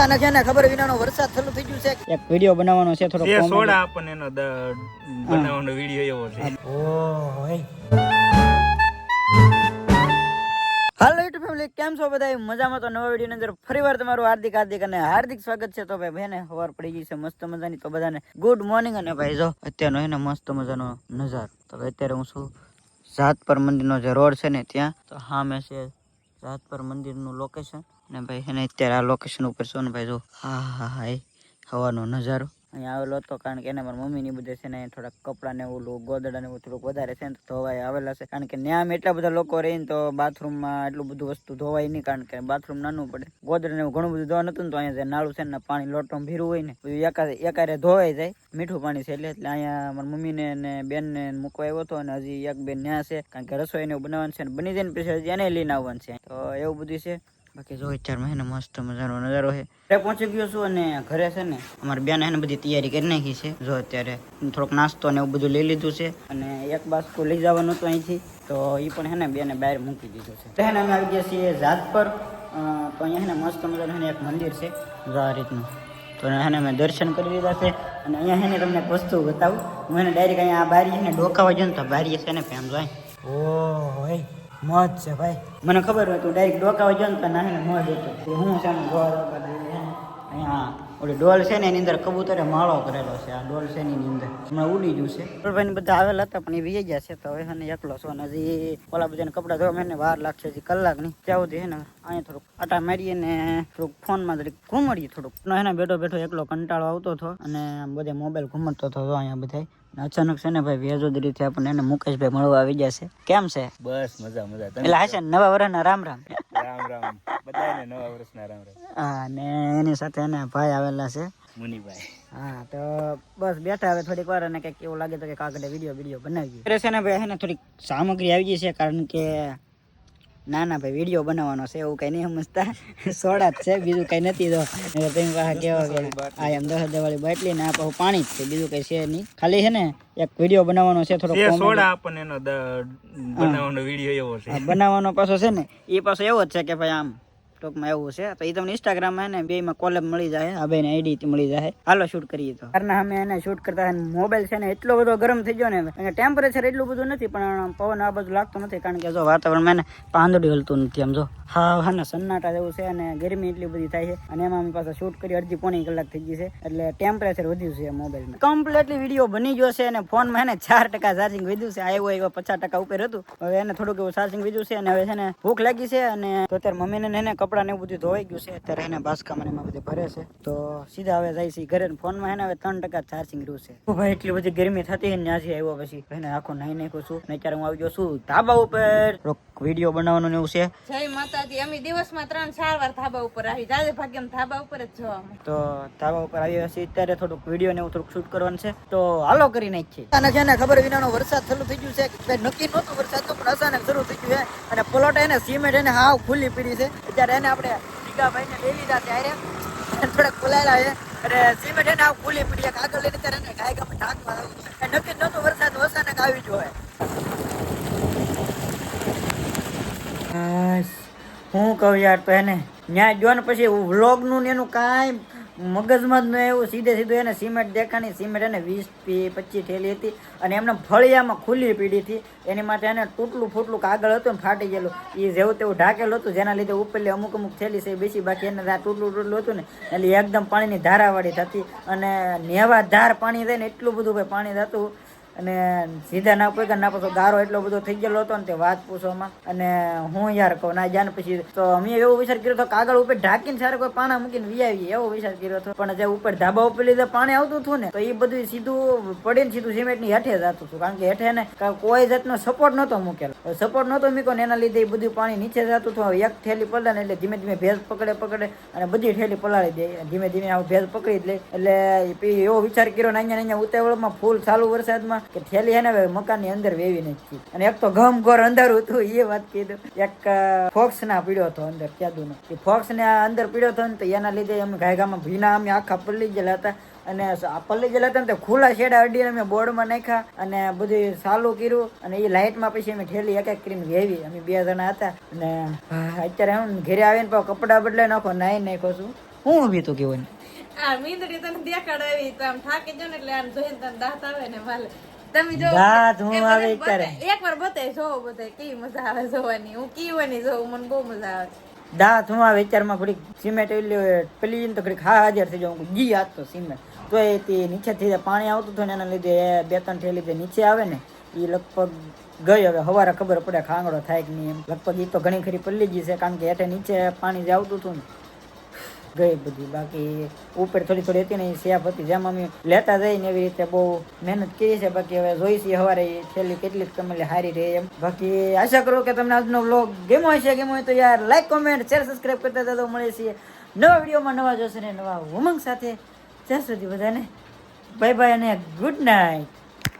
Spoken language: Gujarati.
ખબર વિનાનો વરસાદ ચાલુ થઈ ગયું છે. એક વિડિયો બનાવવાનો છે થોડો કોમેડી. સોડા આપણને એનો બનાવવાનો વિડિયો એવો છે. ઓય હાલો યુટ્યુબ ફેમિલી, કેમ છો બધા? મજામાં? તો નવા વિડીયોની અંદર ફરીવાર તમારું હાર્દિક સ્વાગત છે. તો ભાઈ ભાઈને સવાર પડી ગઈ છે મસ્ત મજાની. તો બધાને ગુડ મોર્નિંગ. અને ભાઈ જો અત્યારનો હે ને મસ્ત મજાનો નજારો. તો અત્યારે હું છું જાતપર મંદિરનો જે રોડ છે ને ત્યાં. તો સામે છે જાતપર મંદિરનું લોકેશન. અને ભાઈ હે ને અત્યારે આ લોકેશન ઉપર છો ને ભાઈ જો હા એ હવાનો નજારો અહીંયા આવેલો હતો. કારણ કે એને મારા મમ્મીની બધે છે ને થોડાક કપડાં ને ઓલું ગોદડા ને એવું થોડુંક વધારે છે ને ધોવાય આવેલા છે. કારણ કે ન્યામ એટલા બધા લોકો રહીને તો બાથરૂમમાં એટલું બધું વસ્તુ ધોવાય નહીં. કારણ કે બાથરૂમ નાનું પડે. ગોદડા ને એવું ઘણું બધું ધોવા નતું ને તો અહીંયા જે નાળું છે ને પાણી લોટમાં ભીરું હોય ને બધું એકારે ધોવાઈ જાય. મીઠું પાણી છે એટલે અહીંયા મારા મમ્મીને ને બેન ને મૂકવા આવ્યો હતો. અને હજી એક બેન ન્યા છે કારણ કે રસોઈ ને બનાવવાનું છે ને બની જાય ને પછી હજી એને લઈને આવવાનું છે. તો એવું બધું છે. બાકી જો વિચારમાં હે ને મસ્ત મજાનો નજારો છે. ઘરે પહોંચી ગયો છું અને ઘરે છે ને અમારી બેન એને બધી તૈયારી કરી નાખી છે. જો અત્યારે થોડોક નાસ્તો ને એવું બધું લઈ લીધું છે. અને એક બાસ્કો લઈ જવાનું હતું અહીંથી, તો એ પણ હે ને બેને બહાર મૂકી દીધું છે. તો હે ને અમે આવી ગયા છીએ જાતપર. તો અહીંયા હે ને મસ્ત મજાનું એક મંદિર છે જો આ રીતનું. તો એને મેં દર્શન કરી લીધા છે. અને અહીંયા હે ને તમને એક વસ્તુ બતાવું. હું એને ડાયરેક્ટ અહીંયા આ બારી ને ડોકાવા જઉં તો બારી છે ને આમ જાય ઓય મોજ છે ભાઈ. મને ખબર હોય તું ડાયરેક્ટ ડોકાવા જો ને તો ના ને મોજ હતો. હું છે ને અહીંયા ઓલી ડોલ છે ને એની અંદર કબૂતરે માળો કરેલો છે. આ ડોલ છે એની અંદર હમણાં ઉડી ગયું છે. ભાઈ બધા આવેલા હતા પણ એ વી ગયા છે. તો હવે ને એકલો છો ને હજી ઓલા બધાને કપડા ધોવા મને વાર લાગશે. હજી કલાક નહીં ત્યાં સુધી હે ને અહીંયા થોડુંક આટા મારીએ ને થોડુંક ફોનમાં જરીક ઘૂમડીએ થોડુંક. એને બેઠો બેઠો એકલો કંટાળો આવતો હતો અને બધે મોબાઈલ ઘૂમતો હતો અહીંયા બધા. અચાનક છે ને ભાઈ વેજોદરીથી આપણને એને મુકેશભાઈ મળવા આવી ગયા છે. કેમ છે? બસ મજા મજા. એટલે હાશે નવા વર્ષના રામ રામ. રામ રામ બધાને નવા વર્ષના રામ રામ. હા ને એની સાથે એને ભાઈ આવેલા છે મુનિભાઈ. હા તો બસ બેઠા હવે થોડીક વાર અને કંઈક એવું લાગે તો કે કાગડે વિડીયો બનાવીએ. છે ને ભાઈ એને થોડીક સામગ્રી આવી ગઈ છે. કારણ કે ના ભાઈ વિડીયો બનાવવાનો છે એવું કઈ નહીં સમજતા. સોડા જ છે બીજું કઈ નથી. તો તમે પાસે કેવા કે આ એમ 10 વાળી બાટલી ને આ પાછું પાણી જ છે, બીજું કઈ છે નહીં. ખાલી છે ને એક વિડીયો બનાવવાનો છે થોડો સોડા આપણને એનો બનાવવાનો વિડીયો એવો છે. બનાવવાનો પાછો છે ને એ પાછો એવો જ છે કે ભાઈ આમ ટોકમાં એવું છે. તો એ તમને ઇન્સ્ટાગ્રામમાં ને બેમાં કોલેબ મળી જાય. આ બેને આઈડી મળી જાય. હાલો શૂટ કરીએ. તો કારના અમે એને શૂટ કરતા મોબાઈલ છે ને એટલો બધો ગરમ થઈ ગયો ને ટેમ્પરેચર એટલું બધું નથી પણ પવન આ બધું લાગતો નથી. કારણ કે જો વાતાવરણમાં એને પાંદડી હલતું નથી. આમ જો હા ને સન્નાટા જેવું છે અને ગરમી એટલી બધી થાય છે. અને એમાં અમે પાછા શૂટ કરી અડધી પોણી કલાક થઈ ગઈ છે. એટલે ટેમ્પરેચર વધ્યું છે મોબાઈલમાં. કમ્પ્લીટલી વિડીયો બની ગયો છે અને ફોનમાં એને 4% ચાર્જિંગ વધ્યું છે. આવ્યો 50% ઉપર હતું. હવે એને થોડુંક એવું ચાર્જિંગ વધ્યું છે. અને હવે છે ને ભૂખ લાગી છે. અને તો અત્યારે મમ્મીને એને કપડા ને એવું બધું ધોવાઈ ગયું છે. અત્યારે એને બાસકામાં એમાં બધું ભરે છે. તો સીધા હવે જાય છે ઘરે. ફોનમાં એને હવે 3% ચાર્જિંગ રહ્યું છે. ભાઈ એટલી બધી ગરમી થતી ને ત્યાંથી આવ્યો પછી એને આખો નાઈ નાખ્યો છું. ને અત્યારે હું આવી ગયો છું ધાબા ઉપર વિડીયો બનાવવાનું એવું છે. જય માતાજી. અમે દિવસમાં 3-4 વાર ધાબા ઉપર આવી જાય. ભાગ્યમ ધાબા ઉપર જ જવા. તો ધાબા ઉપર આવ્યા છીએ અત્યારે થોડુંક વિડીયો ને એવું થોડુંક શૂટ કરવાનું છે. તો હાલો કરી નાખીએ. અને છે ને ખબર વિનાનો વરસાદ ચાલુ થઈ ગયું છે. નક્કી નહોતું વરસાદ તો પણ અચાનક શરૂ થઈ ગયું છે. અને પ્લોટ એને સિમેન્ટ એને હાવ ખુલ્લી પીડી છે. અત્યારે એને આપણે ભાઈ ને લઈ લીધા ત્યારે થોડાક ખોલાયેલા છે. અને સિમેન્ટ એને હાવ ખુલ્લી પીડી કાગળ લઈને ત્યારે એને ગાયગામાં ઢાંકવા આવ્યું. નક્કી નહોતું વરસાદ અચાનક આવી જોઈએ. હું કહું યાર તો એને ન્યા જો ને પછી વ્લોગ નું એનું કાંઈ મગજમાં જ ન એવું. સીધું એને સિમેન્ટ દેખાણી. સિમેન્ટ એને 20-25 થેલી હતી. અને એમને ફળિયામાં ખુલ્લી પીડી હતી. એની માટે એને તૂટલું ફૂટલું કાગળ હતું ને ફાટી ગયેલું એ જેવું તેવું ઢાકેલું હતું. જેના લીધે ઉપરલી અમુક થેલી છે બેસી. બાકી એને તૂટલું હતું ને એટલે એકદમ પાણીની ધારાવાળી થતી. અને નેવા ધાર પાણી થાય ને એટલું બધું ભાઈ પાણી થતું. અને સીધા ના કોઈ ના પાછો ગારો એટલો બધો થઈ ગયેલો હતો ને તે વાત પૂછવામાં. અને હું યાર કહું ના જાને પછી તો અમે એવો વિચાર કર્યો હતો કાગળ ઉપર ઢાંકીને સારા કોઈ પાણા મૂકીને વી આવી એવો વિચાર કર્યો હતો. પણ જે ઉપર ધાબા ઉપર લીધે પાણી આવતું હતું ને તો એ બધું સીધું પડીને સીધું સિમેન્ટ ની હેઠે જતું હતું. કારણ કે હેઠે ને કોઈ જાતનો સપોર્ટ નહોતો મૂકેલો. સપોર્ટ નહોતો મૂક્યો ને એના લીધે એ બધું પાણી નીચે જતું હતું. એક થેલી પલળે ને એટલે ધીમે ધીમે ભેજ પકડે અને બધી થેલી પલાળી દે. ધીમે ધીમે આવું ભેજ પકડી જ લે. એટલે એવો વિચાર કર્યો ને અહીંયા ઉતાવળમાં ફૂલ ચાલુ વરસાદમાં કે થેલી એને મકાન ની અંદર વેવી નાખી. અને એક તો ઘમ ઘોર અંધારું હતું એ વાત કીધું. એક ફોક્સ ના પીડ્યો હતો અંદર ક્યાદુ નો. એ ફોક્સ ને અંદર પીડ્યો હતો ને તો એના લીધે અમે ગાયગામાં ભીના અમે આખા પલ્લી ગયેલા હતા. અને પલ્લી ગયેલા હતા ને ખુલ્લા શેડા અડીને અમે બોર્ડમાં નાખ્યા અને બધું ચાલુ કર્યું. અને એ લાઇટમાં પછી અમે ઠેલી એક કરીને વેવી. અમે 2 જણા હતા. અને અત્યારે હું ઘરે આવીને કપડા બદલાઈ નાખો નાઈ નાખો છું. હું ઊભી તું કેવું આ મીંદડી તને દેખાડાવી તો આમ થાકી જો ને એટલે આમ જોઈને તને દાંત આવે ને વાલે તમે જો દાંત હું આવે ત્યારે. એકવાર બતાય જોવો બતાય કેવી મજા આવે જોવાની હું કીવાની જોઉં મને બહુ મજા આવે દાંત હું આ વિચારમાં ઘડીક સિમેન્ટ પેલી તો ઘડીક હાજર થઈ જાઉં જી હાથ તો સિમેન્ટ તો એ તે નીચેથી પાણી આવતું હતું ને એના લીધે એ 2-3 ઠેલી જે નીચે આવે ને એ લગભગ ગઈ હવે સવારે ખબર પડે ખાંગડો થાય કે નહીં એમ લગભગ એ તો ઘણી ખરી પલ્લી ગઈ છે કારણ કે હેઠે નીચે પાણી જે આવતું હતું ને ગઈ બધી બાકી ઉપર થોડી થોડી હતી ને એ સેફ હતી જેમ અમે લેતા જઈને એવી રીતે બહુ મહેનત કરી છે બાકી હવે જોઈશી સવારે એ છેલ્લી કેટલી જ કમેલી હારી રહે એમ બાકી આશા કરું કે તમને આજનો વ્લોગ ગમ્યો હશે ગમ્યો હોય તો યાર લાઈક કોમેન્ટ શેર સબસ્ક્રાઈબ કરતા જતો મળે છે નવા વિડીયોમાં નવા જોશે ને નવા ઉમંગ સાથે ત્યાં સુધી બધાને બાય બાય અને ગુડ નાઇટ.